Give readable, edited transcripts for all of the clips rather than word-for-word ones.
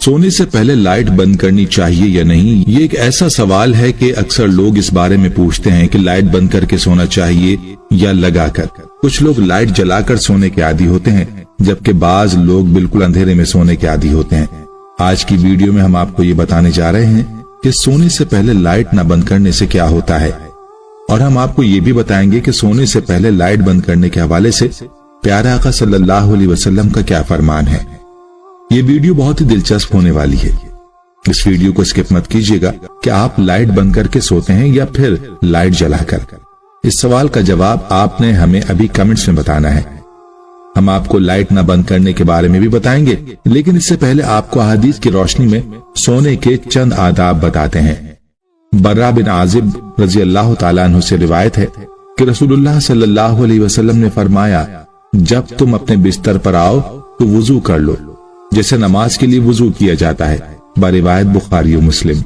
सोने से पहले लाइट बंद करनी चाहिए या नहीं, ये एक ऐसा सवाल है कि अक्सर लोग इस बारे में पूछते हैं कि लाइट बंद करके सोना चाहिए या लगाकर। कुछ लोग लाइट जलाकर सोने के आदी होते हैं, जबकि बाज लोग बिल्कुल अंधेरे में सोने के आदी होते हैं। आज की वीडियो में हम आपको ये बताने जा रहे हैं कि सोने से पहले लाइट न बंद करने से क्या होता है, और हम आपको ये भी बताएंगे कि सोने से पहले लाइट बंद करने के हवाले से प्यारे आका सल्लल्लाहु अलैहि वसल्लम का क्या फरमान है। ये वीडियो बहुत ही दिलचस्प होने वाली है। इस वीडियो को स्किप मत कीजिएगा कि आप लाइट बंद करके सोते हैं या फिर लाइट जलाकर। इस सवाल का जवाब आपने हमें अभी कमेंट्स में बताना है। हम आपको लाइट न बंद करने के बारे में भी बताएंगे, लेकिन इससे पहले आपको अहादीस की रोशनी में सोने के चंद आदाब बताते हैं। बर्रा बिन आजिब रजी अल्लाह ताला अन्हु से रिवायत है कि रसूलुल्लाह सल्लल्लाहु अलैहि वसल्लम ने फरमाया, जब तुम अपने बिस्तर पर आओ तो वुजू कर लो, जैसे नमाज के लिए वुजू किया जाता है। बरिवायत बुखारी और मुस्लिम।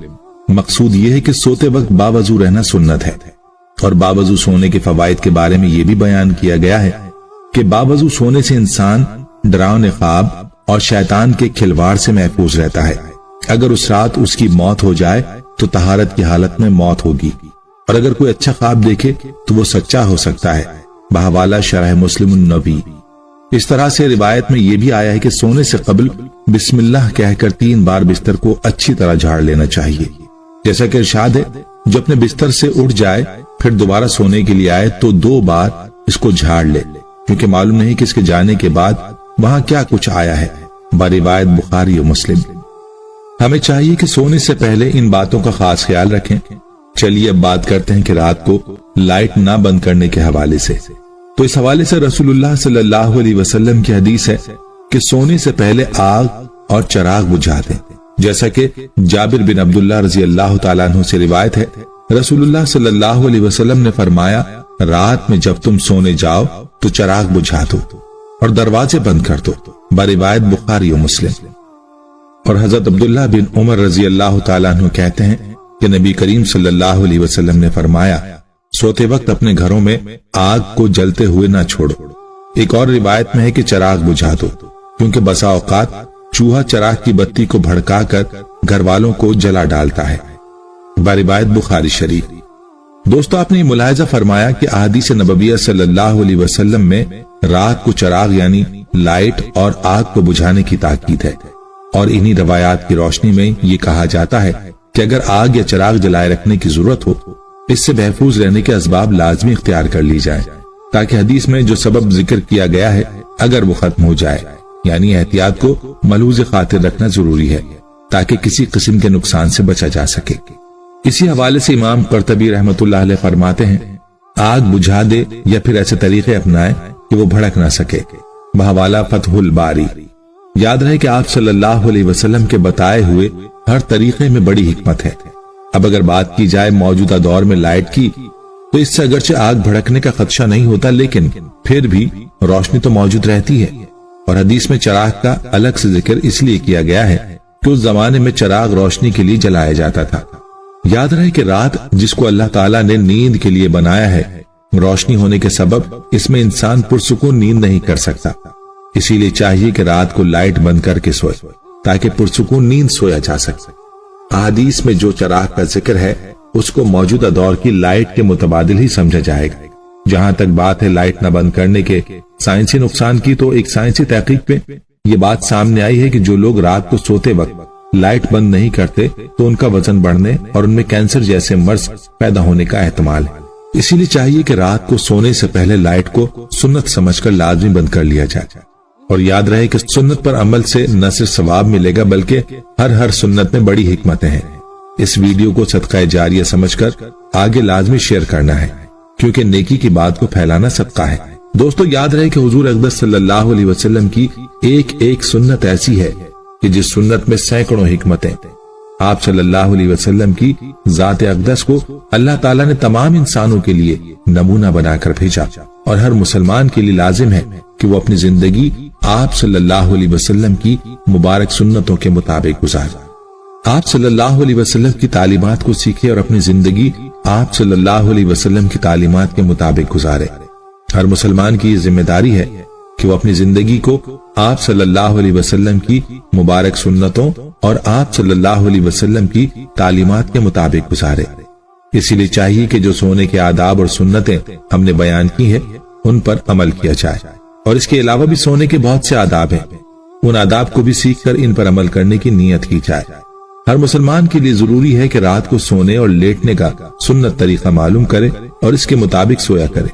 मकसूद ये है कि सोते वक्त बावजू रहना सुन्नत है, और बावजू सोने के फवाइद के बारे में ये भी बयान किया गया है कि बावजू सोने से इंसान डरावने ख्वाब और शैतान के खिलवाड़ से महफूज रहता है। अगर उस रात उसकी मौत हो जाए तो तहारत की हालत में मौत होगी, और अगर कोई अच्छा ख्वाब देखे तो वो सच्चा हो सकता है। बहवाला शरह मुस्लिम नबी। इस तरह से रिवायत में यह भी आया है कि सोने से कबल बिस्मिल्लाह कहकर 3 बार बिस्तर को अच्छी तरह झाड़ लेना चाहिए। जैसा कि इरशाद है, जो अपने बिस्तर से उठ जाए फिर दोबारा सोने के लिए आए तो 2 बार इसको झाड़ ले, क्योंकि मालूम नहीं कि इसके जाने के बाद वहां क्या कुछ आया है। बरिवायत बुखारी और मुस्लिम। हमें चाहिए कि सोने से पहले इन बातों का खास ख्याल रखें। चलिए अब बात करते हैं कि रात को लाइट ना बंद करने के हवाले से। तो इस हवाले से रसूलुल्लाह सल्लल्लाहु अलैहि वसल्लम की हदीस है कि सोने से पहले आग और चिराग बुझा दें। जैसा कि जाबिर बिन अब्दुल्लाह रजी अल्लाह ताला अन्हु से रिवायत है, रसूलुल्लाह सल्लल्लाहु अलैहि वसल्लम ने फरमाया, रात में जब तुम सोने जाओ तो चिराग बुझा दो और दरवाजे बंद कर दो। बरिवायत बुखारी और मुस्लिम। और हजरत अब्दुल्लाह बिन उमर रजी अल्लाह ताला अन्हु कहते हैं कि नबी करीम सल्लल्लाहु अलैहि वसल्लम ने फरमाया, सोते वक्त अपने घरों में आग को जलते हुए ना छोड़ो। एक और रिवायत में है कि चिराग बुझा दो, क्योंकि बसा औकात चूहा चिराग की बत्ती को भड़काकर घर वालों को जला डालता है। बरिवायत बुखारी शरीफ। दोस्तों, आपने मुलाहिजा फरमाया कि अहादीस नबविय्या सल्लल्लाहु अलैहि वसल्लम में रात को चिराग यानी लाइट और आग को बुझाने की ताकीद है, और इन्हीं रवायात की रोशनी में ये कहा जाता है कि अगर आग या चिराग जलाए रखने की जरूरत हो, इससे महफूज रहने के असबाब लाजमी इख्तियार कर ली जाए, ताकि हदीस में जो सबब जिक्र किया गया है अगर वो खत्म हो जाए। यानी एहतियात को मलूज़ खातिर रखना जरूरी है, ताकि किसी किस्म के नुकसान से बचा जा सके। इसी हवाले से इमाम कर्तबी रहमतुल्लाह अलैह फरमाते हैं, आग बुझा दे या फिर ऐसे तरीके अपनाए कि वो भड़क ना सके। बहवाला फतहुल बारी। याद रहे कि आप सल्लल्लाहु अलैहि वसल्लम के बताए हुए हर तरीके में बड़ी हिकमत है। अब अगर बात की जाए मौजूदा दौर में लाइट की, तो इससे अगरचे आग भड़कने का खदशा नहीं होता, लेकिन फिर भी रोशनी तो मौजूद रहती है। और हदीस में चिराग का अलग से जिक्र इसलिए किया गया है कि उस जमाने में चिराग रोशनी के लिए जलाया जाता था। याद रहे कि रात जिसको अल्लाह ताला ने नींद के लिए बनाया है, रोशनी होने के सबब इसमें इंसान पुरसुकून नींद नहीं कर सकता। इसीलिए चाहिए कि रात को लाइट बंद करके सोए, ताकि पुरसुकून नींद सोया जा सके। अहादीस में जो चिराग का जिक्र है उसको मौजूदा दौर की लाइट के मुतबादिल ही समझा जाएगा। जहां तक बात है लाइट न बंद करने के साइंसी नुकसान की, तो एक साइंसी तहकीक पे ये बात सामने आई है कि जो लोग रात को सोते वक्त लाइट बंद नहीं करते तो उनका वजन बढ़ने और उनमें कैंसर जैसे मर्ज पैदा होने का एहतमाल है। इसीलिए चाहिए कि रात को सोने से पहले लाइट को सुन्नत समझकर लाजमी बंद कर लिया जाए। और याद रहे कि सुन्नत पर अमल से न सिर्फ सवाब मिलेगा, बल्कि हर सुन्नत में बड़ी हिकमतें हैं। इस वीडियो को सदका जारिया समझकर आगे लाजमी शेयर करना है, क्योंकि नेकी की बात को फैलाना सदका है। दोस्तों, याद रहे कि हुजूर अक़दस सल्लल्लाहु अलैहि वसल्लम की एक सुन्नत ऐसी है कि जिस सुन्नत में सैकड़ों हिकमतें। आप सल्लल्लाहु अलैहि वसल्लम की जात अक़दस को अल्लाह ताला ने तमाम इंसानों के लिए नमूना बनाकर भेजा, और हर मुसलमान के लिए लाजिम है कि वो अपनी जिंदगी आप सल्लल्लाहु अलैहि वसल्लम की मुबारक सुन्नतों के मुताबिक गुजारे। आप सल्लल्लाहु अलैहि वसल्लम की तालीमात को सीखे और अपनी जिंदगी आप सल्लल्लाहु अलैहि वसल्लम की तालीमात के मुताबिक गुजारे। हर मुसलमान की ये जिम्मेदारी है کہ وہ اپنی زندگی کو آپ صلی اللہ علیہ وسلم کی مبارک سنتوں اور آپ صلی اللہ علیہ وسلم کی تعلیمات کے مطابق گزارے۔ اسی لیے چاہیے کہ جو سونے کے آداب اور سنتیں ہم نے بیان کی ہیں ان پر عمل کیا جائے، اور اس کے علاوہ بھی سونے کے بہت سے آداب ہیں، ان آداب کو بھی سیکھ کر ان پر عمل کرنے کی نیت کی جائے۔ ہر مسلمان کے لیے ضروری ہے کہ رات کو سونے اور لیٹنے کا سنت طریقہ معلوم کرے اور اس کے مطابق سویا کرے۔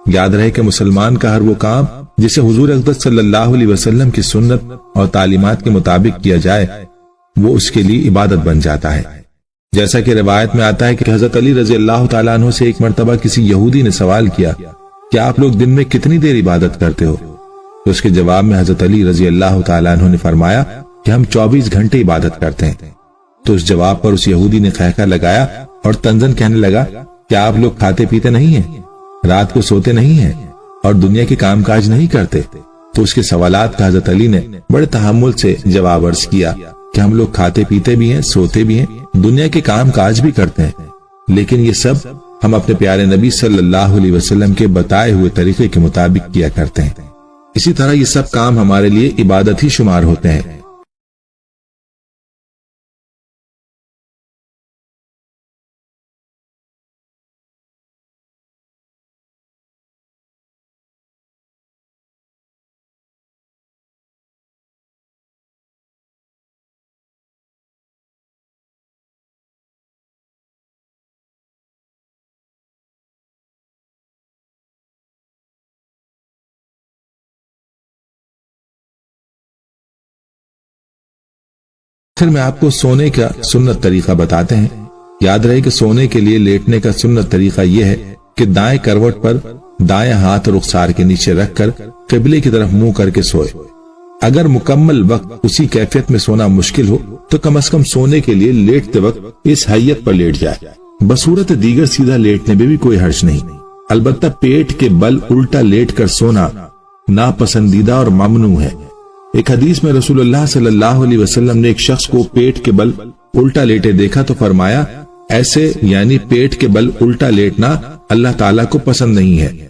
یاد رہے کہ مسلمان کا ہر وہ کام جسے حضور اقدس صلی اللہ علیہ وسلم کی سنت اور تعلیمات کے مطابق کیا جائے وہ اس کے لیے عبادت بن جاتا ہے۔ جیسا کہ روایت میں آتا ہے کہ حضرت علی رضی اللہ تعالیٰ عنہ سے ایک مرتبہ کسی یہودی نے سوال کیا کہ آپ لوگ دن میں کتنی دیر عبادت کرتے ہو؟ تو اس کے جواب میں حضرت علی رضی اللہ تعالیٰ عنہ نے فرمایا کہ ہم 24 گھنٹے عبادت کرتے ہیں۔ تو اس جواب پر اس یہودی نے خیخہ لگایا اور طنزاً کہنے لگا کہ آپ لوگ کھاتے پیتے نہیں ہیں، رات کو سوتے نہیں ہیں اور دنیا کے کام کاج نہیں کرتے؟ تو اس کے سوالات کا حضرت علی نے بڑے تحمل سے جواب عرض کیا کہ ہم لوگ کھاتے پیتے بھی ہیں، سوتے بھی ہیں، دنیا کے کام کاج بھی کرتے ہیں، لیکن یہ سب ہم اپنے پیارے نبی صلی اللہ علیہ وسلم کے بتائے ہوئے طریقے کے مطابق کیا کرتے ہیں۔ اسی طرح یہ سب کام ہمارے لیے عبادت ہی شمار ہوتے ہیں۔ پھر میں آپ کو سونے کا سنت طریقہ بتاتے ہیں۔ یاد رہے کہ سونے کے لیے لیٹنے کا سنت طریقہ یہ ہے کہ دائیں کروٹ پر دائیں ہاتھ رخسار کے نیچے رکھ کر قبلے کی طرف منہ کر کے سوئے۔ اگر مکمل وقت اسی کیفیت میں سونا مشکل ہو تو کم از کم سونے کے لیے لیٹتے وقت اس حیت پر لیٹ جائے۔ بصورت دیگر سیدھا لیٹنے میں بھی کوئی حرج نہیں، البتہ پیٹ کے بل الٹا لیٹ کر سونا ناپسندیدہ اور ممنوع ہے۔ ایک حدیث میں رسول اللہ صلی اللہ علیہ وسلم نے ایک شخص کو پیٹ کے بل الٹا لیٹے دیکھا تو فرمایا ایسے یعنی پیٹ کے بل الٹا لیٹنا اللہ تعالیٰ کو پسند نہیں ہے۔